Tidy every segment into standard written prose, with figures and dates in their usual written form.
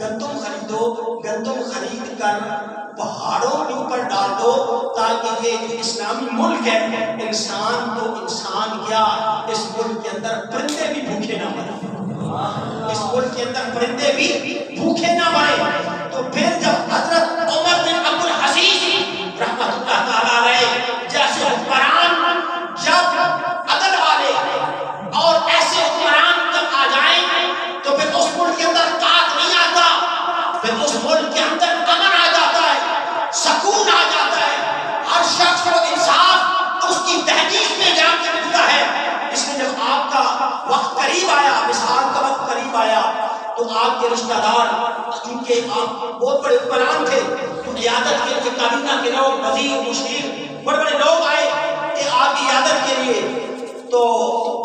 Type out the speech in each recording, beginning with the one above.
گندم خریدو، گندم خرید کر پہاڑوں کے اوپر ڈال دو تاکہ یہ جو اسلامی ملک ہے، انسان تو انسان کیا، اس ملک کے اندر پرندے بھی بھوکے نہ مریں، اس ملک کے اندر پرندے بھی بھوکے نہ مریں۔ تو پھر جب حضرت عمر بن عبد العزیز رحمۃ اللہ تعالیٰ علیہ جیسے حکمران جب عدل والے اور ایسے حکمران جب آ جائیں تو پھر اس ملک کے اندر قحط نہیں آتا، پھر اس ملک کے اندر امن آ جاتا ہے، سکون آ جاتا ہے، ہر شخص کو انصاف اس کی تحقیق میں جا کے ملتا ہے۔ اس لیے جب آپ کا وقت قریب آیا، وصال کا وقت قریب آیا، تو آپ کے رشتہ دار، چونکہ آپ بہت بڑے حکمران تھے، تو عیادت کے لیے کابینہ کے لوگ، وزیر، مشیر، بڑے بڑے لوگ آئے کہ آپ کی عیادت کے لیے۔ تو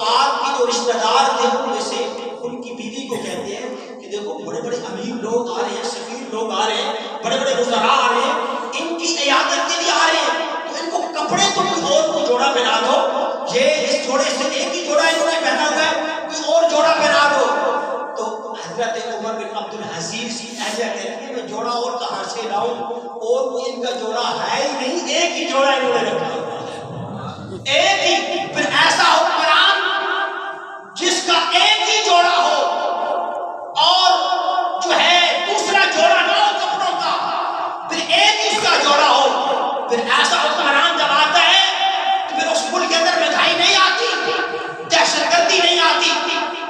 آپ کی جو رشتہ دار تھے ان میں سے ان کی بیوی کو کہتے ہیں کہ دیکھو بڑے بڑے امیر لوگ آ رہے ہیں، سفیر لوگ آ رہے ہیں، بڑے بڑے وزراء آ رہے ہیں، ان کی عیادت کے لیے آ رہے ہیں، تو ان کو کپڑے تو کوئی اور کو جوڑا پہنا دو، یہ اس جوڑے سے ایک ہی جوڑا انہوں نے پہنا ہوا ہے، کوئی اور جوڑا پہنا دو۔ تو حضرت عمر بن عبد العزیز ایسا کہتے ہیں میں جوڑا اور کہاں سے لاؤں، اور کوئی ان کا جوڑا ہے ہی نہیں، ایک ہی جوڑا انہوں نے رکھا ایک ہی۔ پھر ایسا حکمران جس کا ایک ہی جوڑا ہو اور جو ہے دوسرا جوڑا نہ ہو کپڑوں کا، پھر ایک ہی اس کا جوڑا ہو، پھر ایسا حکمران جب آتا ہے تو پھر اس ملک کے اندر مہنگائی نہیں آتی، دہشت گردی نہیں آتی،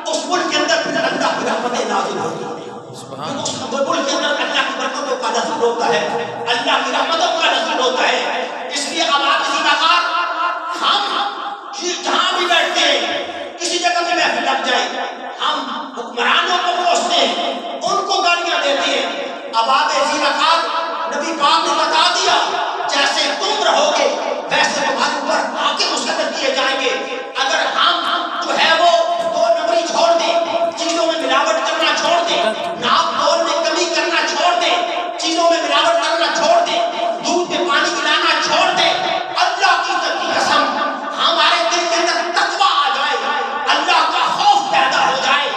اس ملک کے اندر پھر اللہ کی رحمتیں نازل ہوتی ہیں، اس ملک کے اندر اللہ کی برکتوں کا نزول ہوتا ہے، اللہ کی رحمتوں کا نزول ہوتا ہے۔ اس لیے اب آپ اسی مقام ہم جہاں بھی بیٹھتے ہیں، کسی جگہ میں محفل لگ جائے، ہم حکمرانوں کو کوستے ہیں، ان کو گالیاں دیتے ہیں۔ اب آپ ایسی مقام نبی پاک نے بتا دیا جیسے تم رہو گے ویسے تمہارے اوپر آگے مسلط کیے جائیں گے۔ اگر ہم جو ہے وہ دو نمبری چھوڑ دیں، چیزوں میں ملاوٹ کرنا چھوڑ دیں، ناپ تول میں کمی کرنا چھوڑ دیں، چیزوں میں ملاوٹ کرنا چھوڑ دیں، دودھ میں پانی ملانا چھوڑ دیں، اللہ کی قسم ہمارے دل کے اندر تقویٰ آ جائے، اللہ کا خوف پیدا ہو جائے،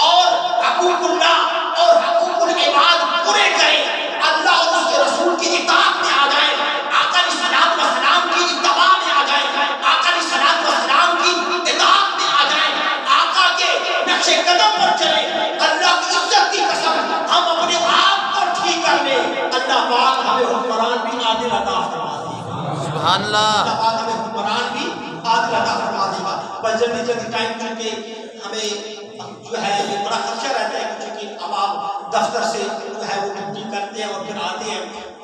اور حقوق اللہ اور حقوق العباد پورے کریں، اللہ اور اس کے رسول کی اطاعت میں آ جائیں، آقا علیہ الصلوۃ والسلام کی اتباع میں آ جائیں، آقا علیہ الصلوۃ والسلام کی اطاعت میں آ جائیں، آقا کے نقش قدم پر چلیں، اللہ کی عزت کی قسم ہم اپنے آپ کو ٹھیک کر لیں، اللہ پاک ہمیں حکمران بھی عادل عطا فرما دے گا، سبحان اللہ، اللہ پاک ہمیں حکمران بھی عادل عطا فرما دے گا۔ بس جلدی ٹائم کر کے ہمیں جو ہے یہ بڑا خدشہ رہتا ہے کیونکہ اب آپ دفتر سے جو ہے وہ ڈیوٹی کرتے ہیں اور پھر آتے ہیں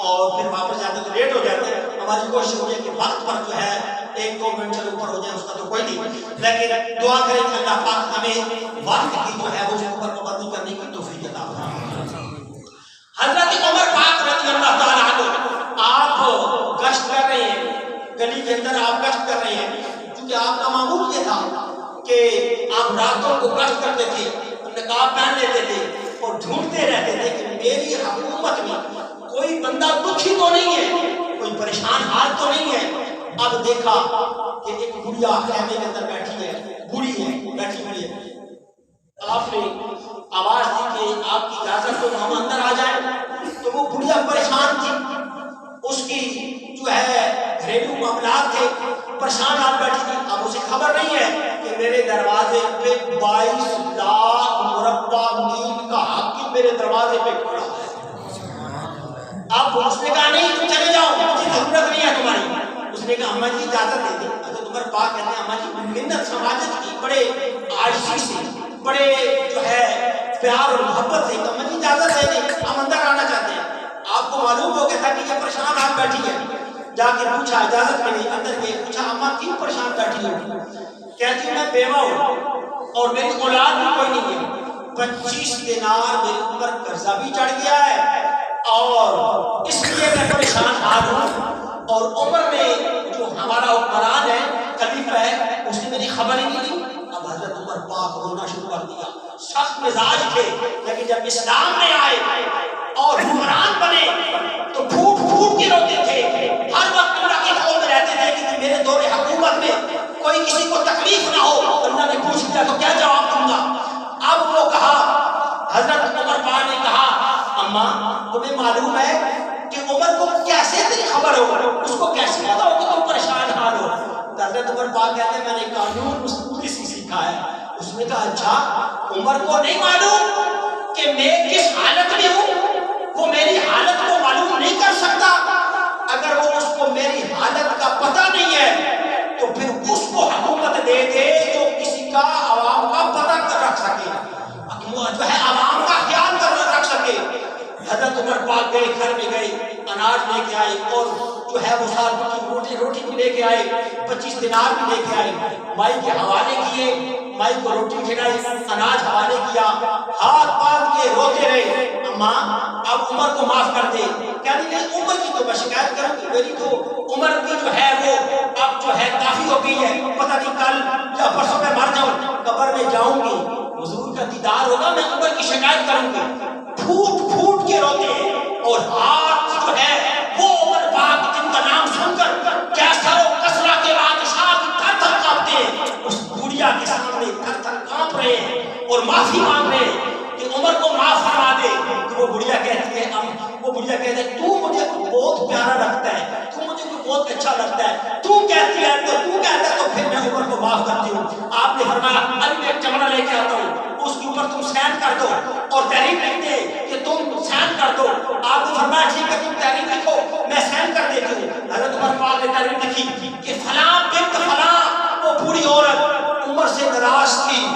اور پھر واپس جاتے تو لیٹ ہو جاتے ہیں۔ ہماری کوشش ہوگی کہ وقت پر جو ہے 1-2 منٹ سے اوپر ہو جائے اس کا تو کوئی نہیں، لیکن دعا کریں کہ اللہ پاک ہمیں وقت کی جو ہے وہ اوپر پابندی کرنے کی توفیق عطا فرمائے۔ حضرت عمر پاک رضی اللہ تعالیٰ عنہ آپ گشت کر رہے ہیں، گلی کے اندر آپ گشت کر رہے ہیں، کیونکہ آپ کا معمول یہ تھا کہ آپ راتوں کو گشت کرتے تھے، نقاب پہن لیتے تھے اور ڈھونڈتے رہتے تھے کہ میری حکومت میں کوئی بندہ دکھی تو نہیں ہے، کوئی پریشان حال تو نہیں ہے۔ اب دیکھا کہ ایک بڑھیا خیمے کے اندر بیٹھی ہے، بوڑھی ہے، بیٹھی ہوئی ہے، آپ نے آواز دی کہ آپ کی اجازت تو ہم اندر آ جائیں، تو وہ بڑھیا پریشان تھی، اس کی جو ہے گھریلو معاملات تھے، پریشان آپ بیٹھی تھی۔ اب اسے خبر نہیں ہے کہ میرے دروازے پہ 22 لاکھ مربع میل کا حاکم میرے دروازے پہ کھڑا ہے۔ اب اس نے کہا نہیں تم چلے جاؤ، مجھے ضرورت نہیں ہے تمہاری۔ اس نے کہا اماں جی اجازت دے دیں۔ حضرت عمر پاک کہتے ہیں اماں جی منت سماجت کی، بڑے عاجزی سے، بڑے جو ہے پیار اور محبت سے، اماں جی اجازت دے دیں، ہم اندر آنا چاہتے ہیں۔ آپ کو معلوم ہو گیا تھا کہ یہ پریشان آپ بیٹھی ہے، جا کے پوچھا اجازت ملی، اندر گئے، پوچھا اماں کیوں پریشان بیٹھی ہو؟ کہتی میں بیوہ ہوں اور میری اولاد بھی کوئی نہیں ہے، 25 دینار میرے اوپر قرضہ بھی چڑھ گیا ہے اور اس لیے میں پریشان حال ہوں، اور عمر نے جو ہمارا حکمران ہے، خلیفہ ہے، اس نے میری خبر ہی نہیں لی۔ اب حضرت عمر پاک رونا شروع کر دیا، سخت مزاج تھے، لیکن جب اسلام میں آئے اور حکمران بنے تو پھوٹ پھوٹ کے روتے تھے، ہر وقت اللہ کے خوف میں رہتے تھے کہ میرے دور حکومت میں کوئی کسی کو تکلیف نہ ہو۔ اللہ نے پوچھ لیا تو کیا جواب دوں گا؟ اب وہ کہا، حضرت عمر پاک نے کہا اما تمہیں معلوم ہے کہ عمر کو کیسے تیری خبر ہو، اس کو کیسے پتا ہو کہ تم پریشان حال ہو؟ حضرت عمر پاک کہتے ہیں میں نے قانون اصول سے سیکھا ہے۔ اس نے کہا اچھا، عمر کو نہیں معلوم کہ میں کس حالت میں ہوں؟ وہ میری حالت کو معلوم نہیں کر سکتا؟ اگر وہ اس کو میری حالت کا پتہ نہیں ہے تو پھر اس کو حکومت دے دے جو کسی کا عوام کا پتہ کر رکھ سکے، جو ہے عوام کا خیال کر رکھ سکے۔ حضرت عمر پاک گئے، گھر میں گئے، اناج لے کے آئے اور جو ہے وہ سال کی روٹی بھی لے کے آئے، 25 دینار بھی لے کے آئے، مائی کے حوالے کیے، مائی کو روٹی کھلائی، اناج حوالے کیا، ہاتھ باندھ کے روتے رہے، اماں اب عمر کو معاف کر دے۔ کہنے لگے عمر کی تو میں شکایت کروں گی، میری تو عمر بھی جو ہے وہ اب جو ہے کافی ہو گئی ہے، پتہ نہیں کل یا پرسوں میں مر جاؤں، قبر میں جاؤں گی، حضور کا دیدار ہوگا، میں عمر کی شکایت کروں گی۔ پھوٹ پھوٹ کے روتے ہیں اور ہاتھ جو ہے وہ عمر پاک جن کا نام سن کر کیسر و کسرا کے بادشاہ کی تھر تھر کانپتے ہیں، اس بڑھیا کے سامنے تھر تھر کانپ رہے ہیں اور معافی مانگ رہے ہیں کہ عمر کو معاف فرما دے۔ تو وہ بڑھیا کہتی ہے، وہ بڑھیا کہتے ہیں تو مجھے بہت پیارا لگتا ہے، تو مجھے بہت اچھا لگتا ہے، تو کہتی ہے تو کہتا ہے تو پھر میں عمر کو معاف کرتی ہوں۔ آپ نے فرمایا ابھی میں ایک چمڑا لے کے آتا ہوں، اس کے اوپر تم سین کر دو اور تحریر لکھ دے کہ تم سین کر دو۔ آپ نے فرمایا ٹھیک ہے تم تحریر لکھو میں سین کر دیتی ہوں۔ حضرت عمر پاک نے تحریر لکھی کہ فلاں بنت فلاں، وہ بوڑھی عورت عمر سے ناراض تھی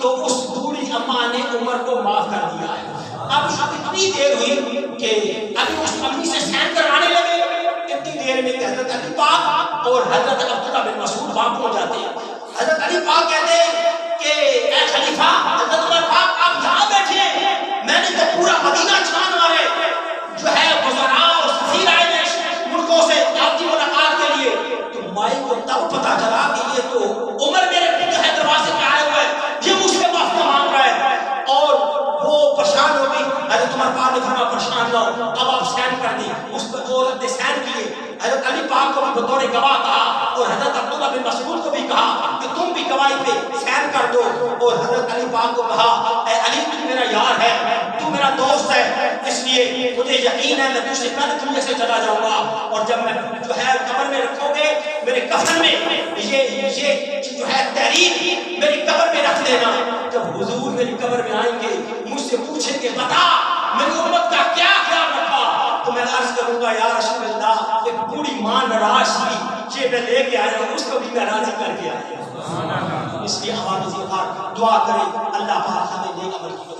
تو اس بوڑھی اماں نے عمر کو معاف کر دیا ہے۔ اب اتنی دیر ہوئی کہ ابھی اس امی سے سین کروانے لگے، اتنی دیر میں حضرت علی پاک اور حضرت عبداللہ بن مسعود وہاں پہنچ جاتے ہیں۔ حضرت علی پاک کہتے ہیں کہ اے خلیفہ، حضرت عمر پاک آپ یہاں بیٹھے ہیں، میں نے تو پورا مدینہ چھان مارے، جو ہے وزراء اور سفیر آئے ہیں ملکوں سے آپ کی ملاقات کے لیے۔ تو مائی کو تب پتا چلا کہ یہ تو عمر میرے جو ہے دروازے پہ آئے ہوئے ہیں، یہ مجھ سے معافی مانگ رہا ہے، اور وہ پریشان ہو گئی۔ حضرت عمر پاک نے فرمایا پریشان نہ ہو، اب آپ سین کر دیں۔ اس پر عورت نے سین کیے، حضرت علی پاک کو بھی بطور گواہ کہا اور حضرت عبداللہ بن مسعود کو بھی کہا کہ تم بھی گواہی پہ سین کر دو، اور حضرت علی پاک کو کہا اے علی تو میرا یار ہے، تو میرا دوست ہے، اس لیے مجھے یقین ہے میں تجھ سے پہلے دنیا سے چلا جاؤں گا، اور جب میں جو ہے قبر میں رکھو گے میرے کفن میں یہ جو ہے تحریر میری قبر میں رکھ دینا۔ جب حضور میری قبر میں آئیں گے مجھ سے پوچھیں گے بتا میری امت کا کیا خیال رکھا، تو میں عرض کروں گا یا رسول اللہ ایک بوڑھی ماں ناراض تھی، یہ میں لے کے آیا ہوں، اس کو بھی میں راضی کر کے آیا ہوں۔ اس لیے ہماری دعا کریں اللہ پاک ہمیں نیک عمل کی